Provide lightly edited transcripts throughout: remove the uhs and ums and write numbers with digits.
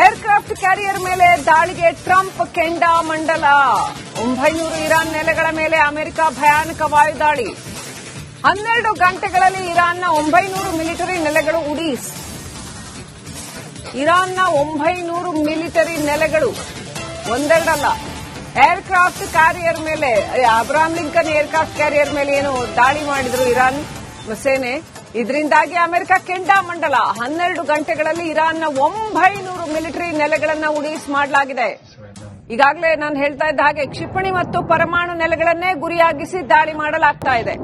Aircraft carrier ಮೇಲೆ ದಾಳಿಗೆ Trump ಕೆಂಡಾಮಂಡಲ. 900 Iran ನೆಲೆಗಳ ಮೇಲೆ ಅಮೆರಿಕ ಭಯಾನಕ ವಾಯುದಾಳಿ. 12 ಗಂಟೆಗಳಲ್ಲಿ ಇರಾನ್ನ 900 ಮಿಲಿಟರಿ ನೆಲೆಗಳು ಉಡೀಸ್. ಇರಾನ್ನ 900 ಮಿಲಿಟರಿ ನೆಲೆಗಳು ಒಂದೆರಡಲ್ಲ. ಏರ್ಕ್ರಾಫ್ಟ್ ಕ್ಯಾರಿಯರ್ ಮೇಲೆ, ಅಬ್ರಹಾಂ ಲಿಂಕನ್ ಏರ್ಕ್ರಾಫ್ಟ್ ಕ್ಯಾರಿಯರ್ ಮೇಲೆ ಏನು ದಾಳಿ ಮಾಡಿದ್ರು ಇರಾನ್ ಸೇನೆ, ಇದರಿಂದಾಗಿ ಅಮೆರಿಕ ಕೆಂಡಾಮಂಡಲ. 12 ಗಂಟೆಗಳಲ್ಲಿ ಇರಾನ್ನ 900 ಮಿಲಿಟರಿ ನೆಲೆಗಳನ್ನು ಉಡೀಸ್ ಮಾಡಲಾಗಿದೆ. ಈಗಾಗಲೇ ನಾನು ಹೇಳ್ತಾ ಇದ್ದ ಹಾಗೆ ಕ್ಷಿಪಣಿ ಮತ್ತು ಪರಮಾಣು ನೆಲೆಗಳನ್ನೇ ಗುರಿಯಾಗಿಸಿ ದಾಳಿ ಮಾಡಲಾಗ್ತಾ ಇದೆ.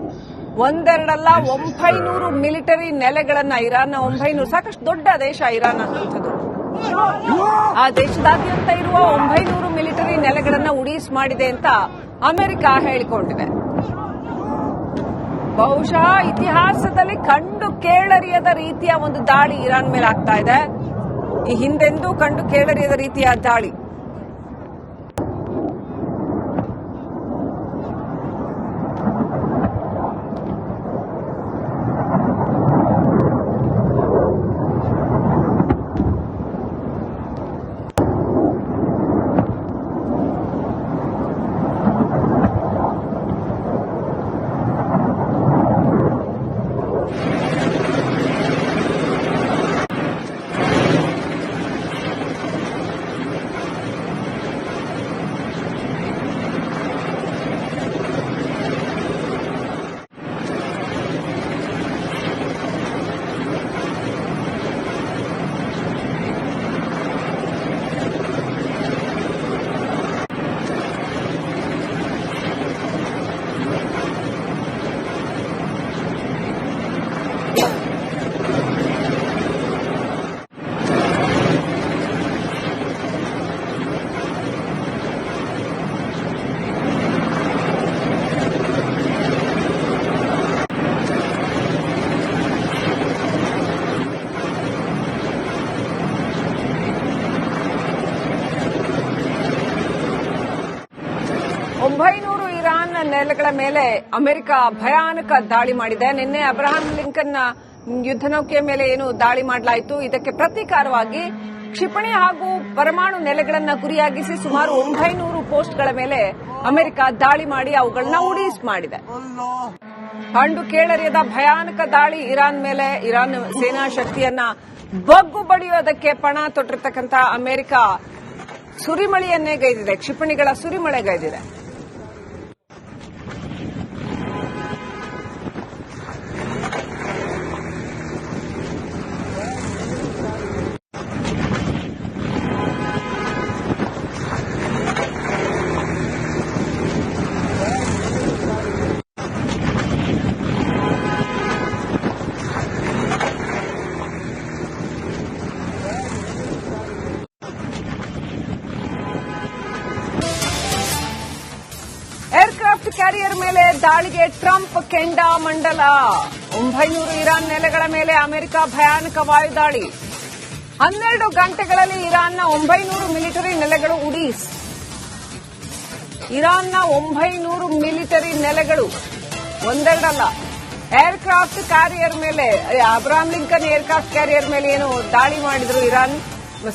ಒಂದೆರಡಲ್ಲ, 900 ಮಿಲಿಟರಿ ನೆಲೆಗಳನ್ನ ಇರಾನ್ನ 900, ಸಾಕಷ್ಟು ದೊಡ್ಡ ದೇಶ ಇರಾನ್ ಅನ್ನುವಂಥದ್ದು. ಆ ದೇಶದಾದ್ಯಂತ ಇರುವ 900 ಮಿಲಿಟರಿ ನೆಲೆಗಳನ್ನ ಉಡೀಸ್ ಮಾಡಿದೆ ಅಂತ ಅಮೆರಿಕ ಹೇಳಿಕೊಂಡಿದೆ. ಬಹುಶಃ ಇತಿಹಾಸದಲ್ಲಿ ಕಂಡು ಕೇಳರಿಯದ ರೀತಿಯ ಒಂದು ದಾಳಿ ಇರಾನ್ ಮೇಲೆ ಆಗ್ತಾ ಇದೆ. ಈ ಹಿಂದೆಂದೂ ಕಂಡು ಕೇಳರಿಯದ ರೀತಿಯ ದಾಳಿ. ಇರಾನ್ ನೆಲೆಗಳ ಮೇಲೆ ಅಮೆರಿಕ ಭಯಾನಕ ದಾಳಿ ಮಾಡಿದೆ. ನಿನ್ನೆ ಅಬ್ರಹಾಂ ಲಿಂಕನ್ ಯುದ್ಧ ನೌಕೆಯ ಮೇಲೆ ಏನು ದಾಳಿ ಮಾಡಲಾಯಿತು, ಇದಕ್ಕೆ ಪ್ರತೀಕಾರವಾಗಿ ಕ್ಷಿಪಣಿ ಹಾಗೂ ಪರಮಾಣು ನೆಲೆಗಳನ್ನು ಗುರಿಯಾಗಿಸಿ ಸುಮಾರು 900 ಪೋಸ್ಟ್ಗಳ ಮೇಲೆ ಅಮೆರಿಕ ದಾಳಿ ಮಾಡಿ ಅವುಗಳನ್ನ ಉಡೀಸ್ ಮಾಡಿದೆ. ಕಂಡು ಕೇಳರಿಯದ ಭಯಾನಕ ದಾಳಿ ಇರಾನ್ ಮೇಲೆ. ಇರಾನ್ ಸೇನಾ ಶಕ್ತಿಯನ್ನ ಬಗ್ಗು ಬಡಿಯೋದಕ್ಕೆ ಪಣ ತೊಟ್ಟಿರ್ತಕ್ಕಂಥ ಅಮೆರಿಕ ಸುರಿಮಳೆಯನ್ನೇ ಗೈದಿದೆ, ಕ್ಷಿಪಣಿಗಳ ಸುರಿಮಳೆಗೈದಿದೆ. ಏರ್ಕ್ರಾಫ್ಟ್ ಕ್ಯಾರಿಯರ್ ಮೇಲೆ ದಾಳಿಗೆ ಟ್ರಂಪ್ ಕೆಂಡಾಮಂಡಲ. 900 ಇರಾನ್ ನೆಲೆಗಳ ಮೇಲೆ ಅಮೆರಿಕ ಭಯಾನಕ ವಾಯುದಾಳಿ. 12 ಗಂಟೆಗಳಲ್ಲಿ ಇರಾನ್ನ 900 ಮಿಲಿಟರಿ ನೆಲೆಗಳು ಉಡೀಸ್. ಇರಾನ್ನ 900 ಮಿಲಿಟರಿ ನೆಲೆಗಳು ಒಂದೆರಡಲ್ಲ. ಏರ್ಕ್ರಾಫ್ಟ್ ಕ್ಯಾರಿಯರ್ ಮೇಲೆ, ಅಬ್ರಹಾಂ ಲಿಂಕನ್ ಏರ್ಕ್ರಾಫ್ಟ್ ಕ್ಯಾರಿಯರ್ ಮೇಲೆ ಏನು ದಾಳಿ ಮಾಡಿದ್ರು ಇರಾನ್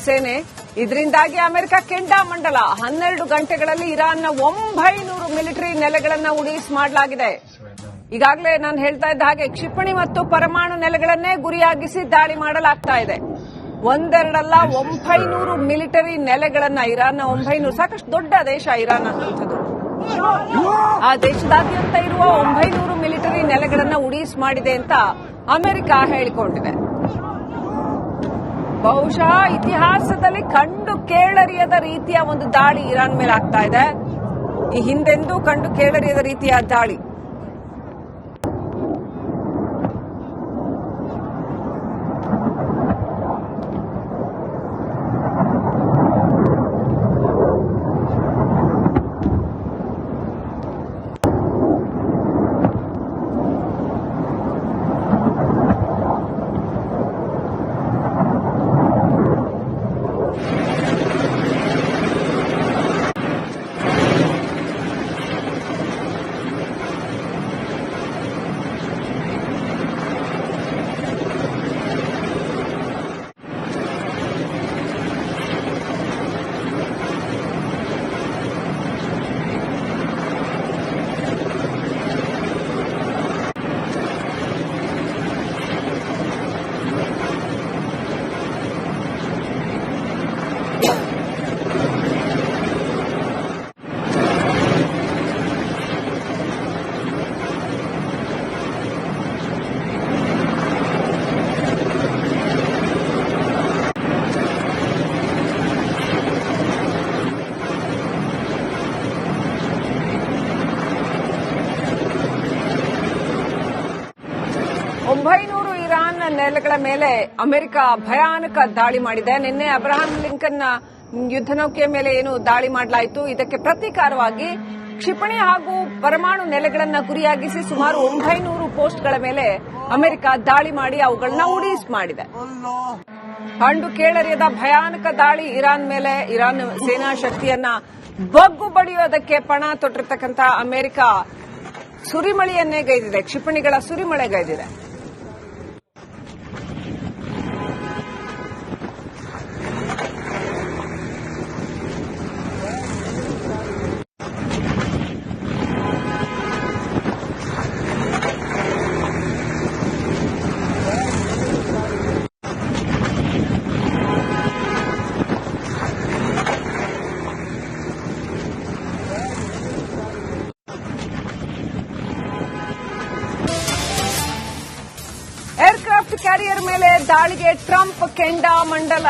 ಸೇನೆ, ಇದರಿಂದಾಗಿ ಅಮೆರಿಕ ಕೆಂಡಾಮಂಡಲ. 12 ಗಂಟೆಗಳಲ್ಲಿ ಇರಾನ್ನ 900 ಮಿಲಿಟರಿ ನೆಲೆಗಳನ್ನು ಉಡೀಸ್ ಮಾಡಲಾಗಿದೆ. ಈಗಾಗಲೇ ನಾನು ಹೇಳ್ತಾ ಇದ್ದ ಹಾಗೆ ಕ್ಷಿಪಣಿ ಮತ್ತು ಪರಮಾಣು ನೆಲೆಗಳನ್ನೇ ಗುರಿಯಾಗಿಸಿ ದಾಳಿ ಮಾಡಲಾಗ್ತಾ ಇದೆ. ಒಂದೆರಡಲ್ಲ, 900 ಮಿಲಿಟರಿ ನೆಲೆಗಳನ್ನ ಇರಾನ್ನ 900, ಸಾಕಷ್ಟು ದೊಡ್ಡ ದೇಶ ಇರಾನ್ ಅನ್ನುವಂಥದ್ದು. ಆ ದೇಶದಾದ್ಯಂತ ಇರುವ 900 ಮಿಲಿಟರಿ ನೆಲೆಗಳನ್ನ ಉಡೀಸ್ ಮಾಡಿದೆ ಅಂತ ಅಮೆರಿಕ ಹೇಳಿಕೊಂಡಿದೆ. ಬಹುಶಃ ಇತಿಹಾಸದಲ್ಲಿ ಕಂಡು ಕೇಳರಿಯದ ರೀತಿಯ ಒಂದು ದಾಳಿ ಇರಾನ್ ಮೇಲೆ ಆಗ್ತಾ ಇದೆ. ಈ ಹಿಂದೆಂದೂ ಕಂಡು ಕೇಳರಿಯದ ರೀತಿಯ ದಾಳಿ. ನೆಲೆಗಳ ಮೇಲೆ ಅಮೆರಿಕ ಭಯಾನಕ ದಾಳಿ ಮಾಡಿದೆ. ನಿನ್ನೆ ಅಬ್ರಹಾಂ ಲಿಂಕನ್ ಯುದ್ಧ ನೌಕೆಯ ಮೇಲೆ ಏನು ದಾಳಿ ಮಾಡಲಾಯಿತು, ಇದಕ್ಕೆ ಪ್ರತೀಕಾರವಾಗಿ ಕ್ಷಿಪಣಿ ಹಾಗೂ ಪರಮಾಣು ನೆಲೆಗಳನ್ನು ಗುರಿಯಾಗಿಸಿ ಸುಮಾರು 900 ಪೋಸ್ಟ್ಗಳ ಮೇಲೆ ಅಮೆರಿಕ ದಾಳಿ ಮಾಡಿ ಅವುಗಳನ್ನ ಉಡೀಸ್ ಮಾಡಿದೆ. ಕಂಡು ಕೇಳರಿಯದ ಭಯಾನಕ ದಾಳಿ ಇರಾನ್ ಮೇಲೆ. ಇರಾನ್ ಸೇನಾ ಶಕ್ತಿಯನ್ನ ಬಗ್ಗು ಬಡಿಯೋದಕ್ಕೆ ಪಣ ತೊಟ್ಟಿರ್ತಕ್ಕಂಥ ಅಮೆರಿಕ ಸುರಿಮಳೆಯನ್ನೇ ಗೈದಿದೆ, ಕ್ಷಿಪಣಿಗಳ ಸುರಿಮಳೆಗೈದಿದೆ. ಏರ್ಕ್ರಾಫ್ಟ್ ಕ್ಯಾರಿಯರ್ ಮೇಲೆ ದಾಳಿಗೆ ಟ್ರಂಪ್ ಕೆಂಡಾಮಂಡಲ.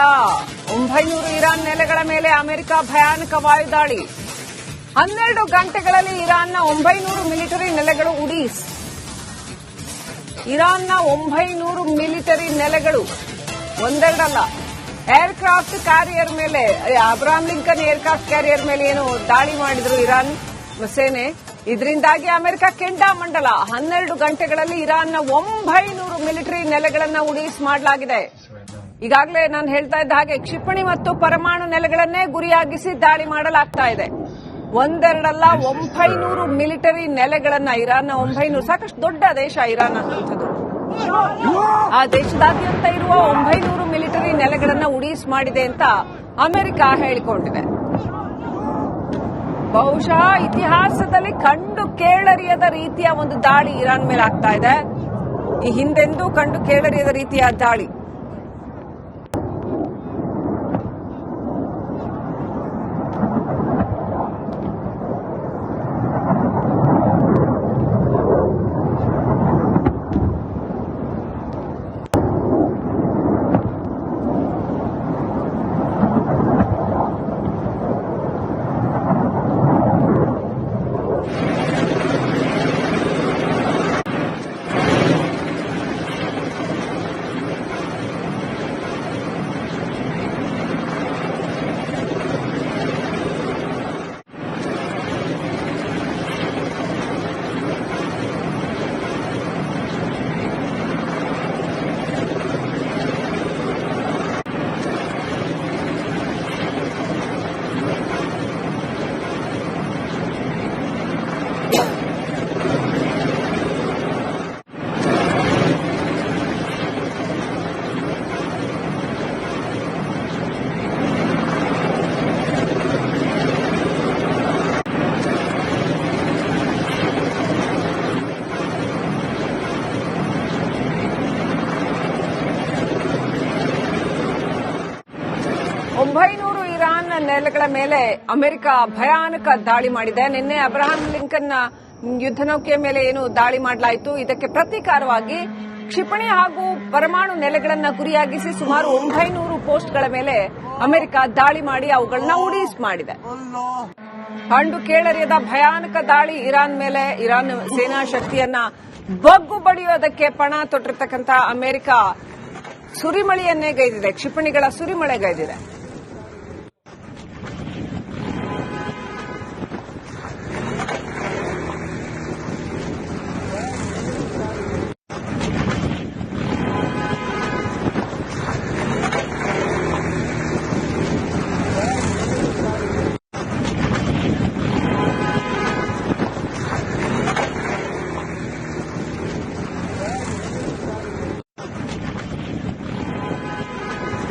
900 ಇರಾನ್ ನೆಲೆಗಳ ಮೇಲೆ ಅಮೆರಿಕ ಭಯಾನಕ ವಾಯುದಾಳಿ. 12 ಗಂಟೆಗಳಲ್ಲಿ ಇರಾನ್ನ 900 ಮಿಲಿಟರಿ ನೆಲೆಗಳು ಉಡೀಸ್. ಇರಾನ್ನ 900 ಮಿಲಿಟರಿ ನೆಲೆಗಳು ಒಂದೆರಡಲ್ಲ. ಏರ್ಕ್ರಾಫ್ಟ್ ಕ್ಯಾರಿಯರ್ ಮೇಲೆ, ಅಬ್ರಹಾಂ ಲಿಂಕನ್ ಏರ್ಕ್ರಾಫ್ಟ್ ಕ್ಯಾರಿಯರ್ ಮೇಲೆ ಏನು ದಾಳಿ ಮಾಡಿದ್ರು ಇರಾನ್ ಸೇನೆ, ಇದರಿಂದಾಗಿ ಅಮೆರಿಕ ಕೆಂಡಾಮಂಡಲ. 12 ಗಂಟೆಗಳಲ್ಲಿ ಇರಾನ್ನ 900 ಮಿಲಿಟರಿ ನೆಲೆಗಳನ್ನು ಉಡೀಸ್ ಮಾಡಲಾಗಿದೆ. ಈಗಾಗಲೇ ನಾನು ಹೇಳ್ತಾ ಇದ್ದ ಹಾಗೆ ಕ್ಷಿಪಣಿ ಮತ್ತು ಪರಮಾಣು ನೆಲೆಗಳನ್ನೇ ಗುರಿಯಾಗಿಸಿ ದಾಳಿ ಮಾಡಲಾಗ್ತಾ ಇದೆ. ಒಂದೆರಡಲ್ಲ, 900 ಮಿಲಿಟರಿ ನೆಲೆಗಳನ್ನ ಇರಾನ್ನ 900, ಸಾಕಷ್ಟು ದೊಡ್ಡ ದೇಶ ಇರಾನ್ ಅನ್ನುವಂಥದ್ದು. ಆ ದೇಶದಾದ್ಯಂತ ಇರುವ 900 ಮಿಲಿಟರಿ ನೆಲೆಗಳನ್ನ ಉಡೀಸ್ ಮಾಡಿದೆ ಅಂತ ಅಮೆರಿಕ ಹೇಳಿಕೊಂಡಿದೆ. ಬಹುಶಃ ಇತಿಹಾಸದಲ್ಲಿ ಕಂಡು ಕೇಳರಿಯದ ರೀತಿಯ ಒಂದು ದಾಳಿ ಇರಾನ್ ಮೇಲೆ ಆಗ್ತಾ ಇದೆ. ಈ ಹಿಂದೆಂದೂ ಕಂಡು ಕೇಳರಿಯದ ರೀತಿಯ ದಾಳಿ. ಇರಾನ್ ನೆಲೆಗಳ ಮೇಲೆ ಅಮೆರಿಕ ಭಯಾನಕ ದಾಳಿ ಮಾಡಿದೆ. ನಿನ್ನೆ ಅಬ್ರಹಾಂ ಲಿಂಕನ್ ಯುದ್ಧ ನೌಕೆಯ ಮೇಲೆ ಏನು ದಾಳಿ ಮಾಡಲಾಯಿತು, ಇದಕ್ಕೆ ಪ್ರತೀಕಾರವಾಗಿ ಕ್ಷಿಪಣಿ ಹಾಗೂ ಪರಮಾಣು ನೆಲೆಗಳನ್ನು ಗುರಿಯಾಗಿಸಿ ಸುಮಾರು 900 ಪೋಸ್ಟ್ಗಳ ಮೇಲೆ ಅಮೆರಿಕ ದಾಳಿ ಮಾಡಿ ಅವುಗಳನ್ನ ಉಡೀಸ್ ಮಾಡಿದೆ. ಕಂಡು ಕೇಳರಿಯದ ಭಯಾನಕ ದಾಳಿ ಇರಾನ್ ಮೇಲೆ. ಇರಾನ್ ಸೇನಾ ಶಕ್ತಿಯನ್ನ ಬಗ್ಗು ಬಡಿಯೋದಕ್ಕೆ ಪಣ ತೊಟ್ಟಿರ್ತಕ್ಕಂಥ ಅಮೆರಿಕ ಸುರಿಮಳೆಯನ್ನೇ ಗೈದಿದೆ, ಕ್ಷಿಪಣಿಗಳ ಸುರಿಮಳೆಗೈದಿದೆ.